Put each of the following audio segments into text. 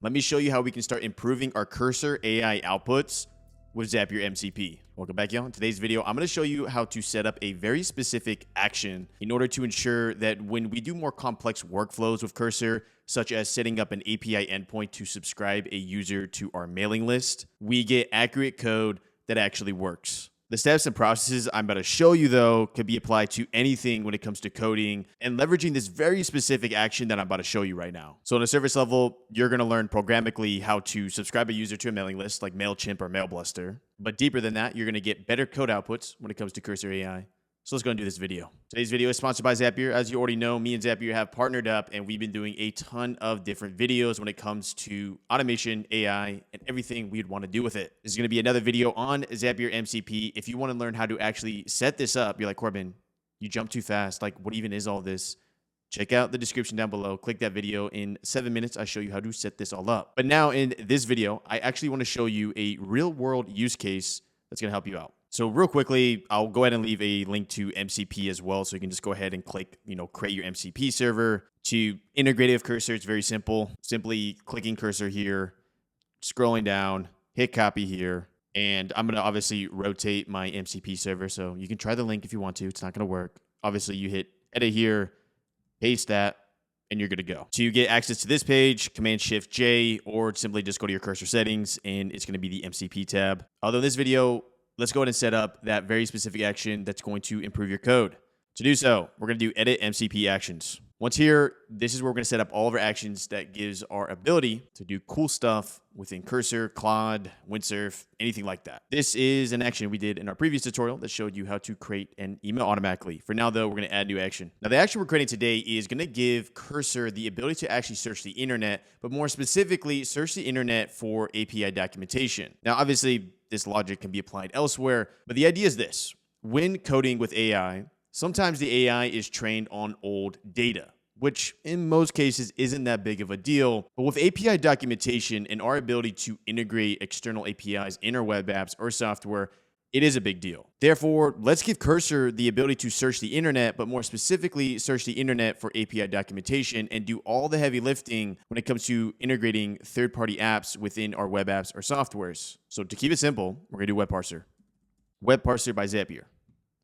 Let me show you how we can start improving our cursor AI outputs with Zapier MCP. Welcome back, y'all. In today's video, I'm going to show you how to set up a very specific action in order to ensure that when we do more complex workflows with cursor, such as setting up an API endpoint to subscribe a user to our mailing list, we get accurate code that actually works. The steps and processes I'm about to show you, though, can be applied to anything when it comes to coding and leveraging this very specific action that I'm about to show you right now. So on a service level, you're going to learn programmatically how to subscribe a user to a mailing list like MailChimp or MailBluster. But deeper than that, you're going to get better code outputs when it comes to Cursor AI. So let's go and do this video. Today's video is sponsored by Zapier. As you already know, me and Zapier have partnered up and we've been doing a ton of different videos when it comes to automation, AI, and everything we'd want to do with it. This is going to be another video on Zapier MCP. If you want to learn how to actually set this up, you're like, Corbin, you jump too fast. Like, what even is all this? Check out the description down below. Click that video. In 7 minutes, I show you how to set this all up. But now in this video, I actually want to show you a real world use case that's going to help you out. So real quickly, I'll go ahead and leave a link to MCP as well. So you can just go ahead and click, create your MCP server. To integrate it with cursor, it's very simple. Simply clicking cursor here, scrolling down, hit copy here. And I'm going to obviously rotate my MCP server. So you can try the link if you want to. It's not going to work. Obviously, you hit edit here, paste that, and you're good to go. To get access to this page, Command-Shift-J, or simply just go to your cursor settings, and it's going to be the MCP tab. Although in this video, let's go ahead and set up that very specific action that's going to improve your code. To do so, we're going to do Edit MCP Actions. Once here, this is where we're going to set up all of our actions that gives our ability to do cool stuff within Cursor, Claude, Windsurf, anything like that. This is an action we did in our previous tutorial that showed you how to create an email automatically. For now, though, we're going to add new action. Now, the action we're creating today is going to give Cursor the ability to actually search the internet, but more specifically, search the internet for API documentation. Now, obviously, this logic can be applied elsewhere, but the idea is this. When coding with AI, sometimes the AI is trained on old data, which in most cases isn't that big of a deal. But with API documentation and our ability to integrate external APIs in our web apps or software, it is a big deal. Therefore, let's give Cursor the ability to search the internet, but more specifically, search the internet for API documentation and do all the heavy lifting when it comes to integrating third-party apps within our web apps or softwares. So to keep it simple, we're going to do Web Parser. Web Parser by Zapier.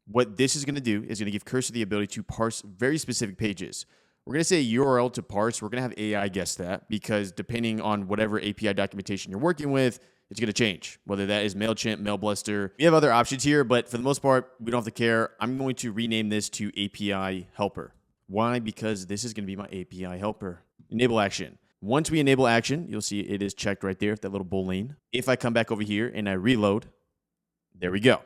What this is going to do is going to give Cursor the ability to parse very specific pages. We're going to say URL to parse. We're going to have AI guess that because depending on whatever API documentation you're working with, it's going to change, whether that is MailChimp, MailBluster. We have other options here, but for the most part, we don't have to care. I'm going to rename this to API Helper. Why? Because this is going to be my API Helper. Enable action. Once we enable action, you'll see it is checked right there, that little boolean. If I come back over here and I reload, there we go.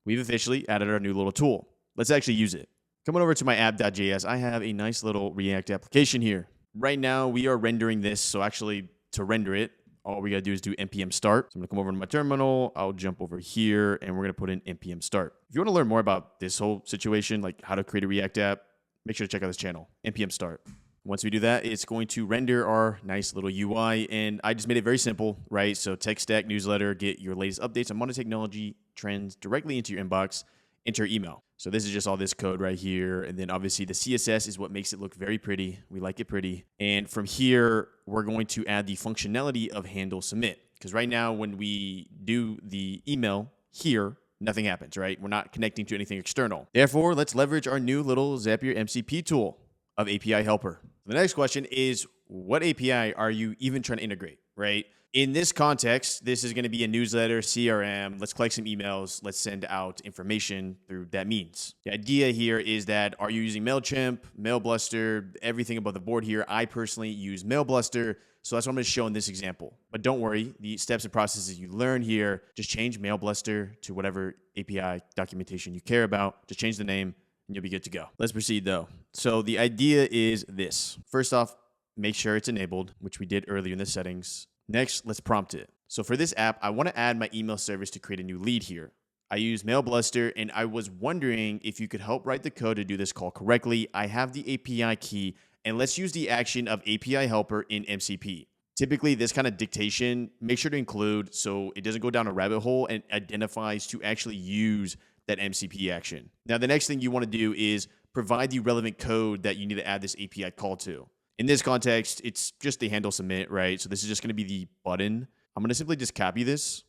We've officially added our new little tool. Let's actually use it. Coming over to my app.js, I have a nice little React application here. Right now, we are rendering this. So actually, to render it, all we got to do is do npm start. So I'm going to come over to my terminal. I'll jump over here, and we're going to put in npm start. If you want to learn more about this whole situation, like how to create a React app, make sure to check out this channel, npm start. Once we do that, it's going to render our nice little UI, and I just made it very simple, right? So tech stack newsletter, get your latest updates on modern technology trends directly into your inbox, enter email. So this is just all this code right here. And then obviously the CSS is what makes it look very pretty. We like it pretty. And from here, we're going to add the functionality of handle submit. Because right now, when we do the email here, nothing happens, right? We're not connecting to anything external. Therefore, let's leverage our new little Zapier MCP tool of API Helper. The next question is, what API are you even trying to integrate, right? In this context, this is going to be a newsletter, CRM. Let's collect some emails. Let's send out information through that means. The idea here is that are you using MailChimp, MailBluster, everything above the board here? I personally use MailBluster, so that's what I'm going to show in this example. But don't worry, the steps and processes you learn here, just change MailBluster to whatever API documentation you care about. Just change the name, and you'll be good to go. Let's proceed, though. So the idea is this. First off, make sure it's enabled, which we did earlier in the settings. Next, let's prompt it. So for this app, I want to add my email service to create a new lead here. I use MailBluster, and I was wondering if you could help write the code to do this call correctly. I have the API key, and let's use the action of API Helper in MCP. Typically, this kind of dictation, make sure to include so it doesn't go down a rabbit hole and identifies to actually use that MCP action. Now, the next thing you want to do is provide the relevant code that you need to add this API call to. In this context, it's just the handle submit, right? So this is just going to be the button. I'm going to simply just copy this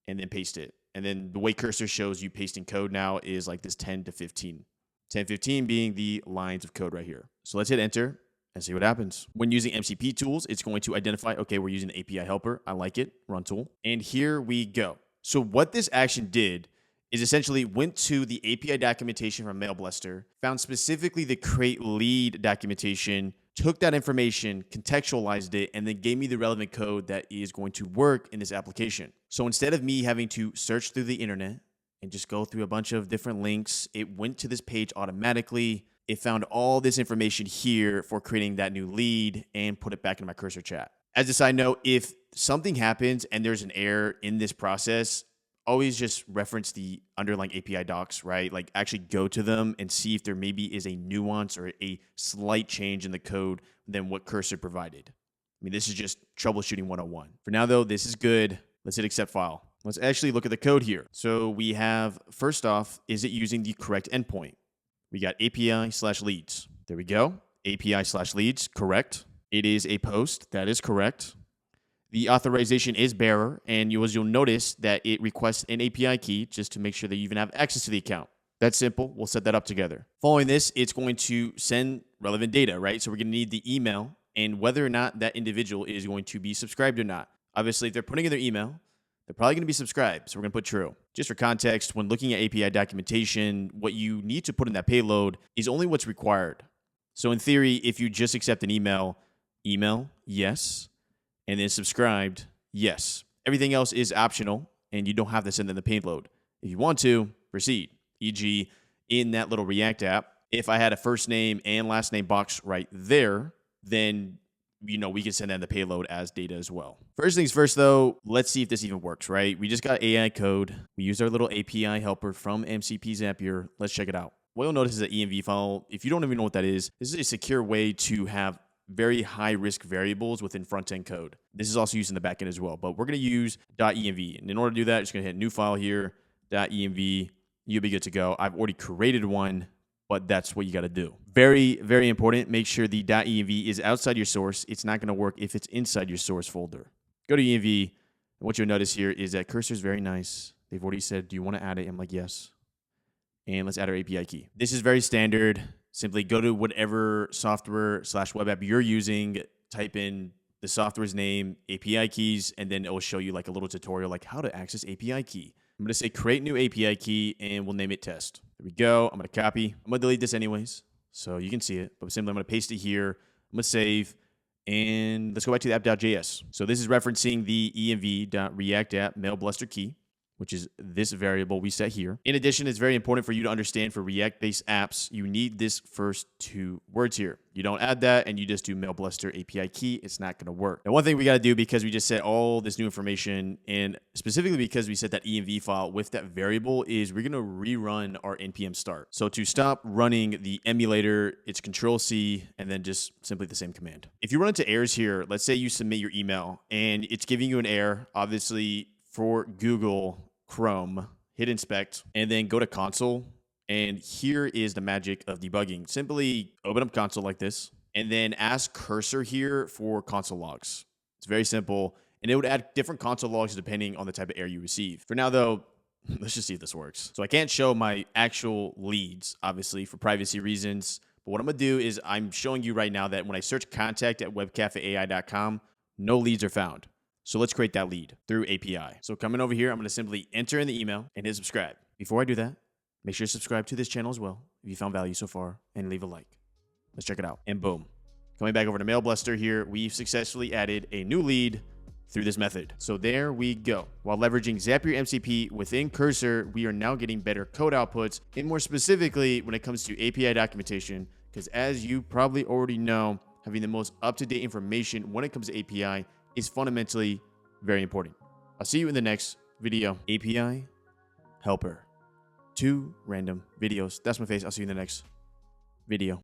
and then paste it. And then the way cursor shows you pasting code now is like this 10 to 15. 10, 15 being the lines of code right here. So let's hit enter and see what happens. When using MCP tools, it's going to identify, okay, we're using the API helper. I like it, run tool. And here we go. So what this action did is essentially went to the API documentation from MailBlaster, found specifically the create lead documentation, took that information, contextualized it, and then gave me the relevant code that is going to work in this application. So instead of me having to search through the internet and just go through a bunch of different links, it went to this page automatically. It found all this information here for creating that new lead and put it back into my cursor chat. As a side note, if something happens and there's an error in this process, always just reference the underlying API docs, right? Like actually go to them and see if there maybe is a nuance or a slight change in the code than what cursor provided. I mean, this is just troubleshooting 101. For now though, this is good. Let's hit accept file. Let's actually look at the code here. So we have, first off, is it using the correct endpoint? We got API/leads. There we go. API/leads, correct. It is a post. That is correct. The authorization is bearer, and you'll notice that it requests an API key just to make sure that you even have access to the account. That's simple. We'll set that up together. Following this, it's going to send relevant data, right? So we're going to need the email and whether or not that individual is going to be subscribed or not. Obviously, if they're putting in their email, they're probably going to be subscribed. So we're going to put true. Just for context, when looking at API documentation, what you need to put in that payload is only what's required. So in theory, if you just accept an email, yes, and then subscribed, yes. Everything else is optional, and you don't have to send in the payload. If you want to, proceed. E.g., in that little React app, if I had a first name and last name box right there, then we can send in the payload as data as well. First things first, though, let's see if this even works, right? We just got AI code. We used our little API helper from MCP Zapier. Let's check it out. What you'll notice is an env file. If you don't even know what that is, this is a secure way to have very high-risk variables within front-end code. This is also used in the backend as well, but we're going to use .env. And in order to do that, just going to hit new file here, .env. You'll be good to go. I've already created one, but that's what you got to do. Very, very important. Make sure the .env is outside your source. It's not going to work if it's inside your source folder. Go to env. And what you'll notice here is that cursor is very nice. They've already said, do you want to add it? I'm like, yes. And let's add our API key. This is very standard. Simply go to whatever software/web app you're using, type in the software's name, API keys, and then it will show you like a little tutorial like how to access API key. I'm going to say create new API key, and we'll name it test. There we go. I'm going to copy. I'm going to delete this anyways, so you can see it. But simply I'm going to paste it here. I'm going to save, and let's go back to the app.js. So this is referencing the env.react.app MailBlaster key, which is this variable we set here. In addition, it's very important for you to understand for React-based apps, you need this first two words here. You don't add that and you just do MailBlaster API key, it's not gonna work. And one thing we gotta do, because we just set all this new information, and specifically because we set that env file with that variable, is we're gonna rerun our npm start. So to stop running the emulator, it's Control-C and then just simply the same command. If you run into errors here, let's say you submit your email and it's giving you an error, obviously for Google Chrome, hit inspect, and then go to console. And here is the magic of debugging. Simply open up console like this, and then ask cursor here for console logs. It's very simple, and it would add different console logs depending on the type of error you receive. For now, though, let's just see if this works. So I can't show my actual leads, obviously, for privacy reasons. But what I'm going to do is I'm showing you right now that when I search contact at webcafeai.com, no leads are found. So let's create that lead through API. So coming over here, I'm going to simply enter in the email and hit subscribe. Before I do that, make sure to subscribe to this channel as well if you found value so far, and leave a like. Let's check it out. And boom. Coming back over to MailBlaster here, we've successfully added a new lead through this method. So there we go. While leveraging Zapier MCP within Cursor, we are now getting better code outputs, and more specifically when it comes to API documentation, because as you probably already know, having the most up-to-date information when it comes to API is fundamentally very important. I'll see you in the next video. API helper. 2 random videos. That's my face. I'll see you in the next video.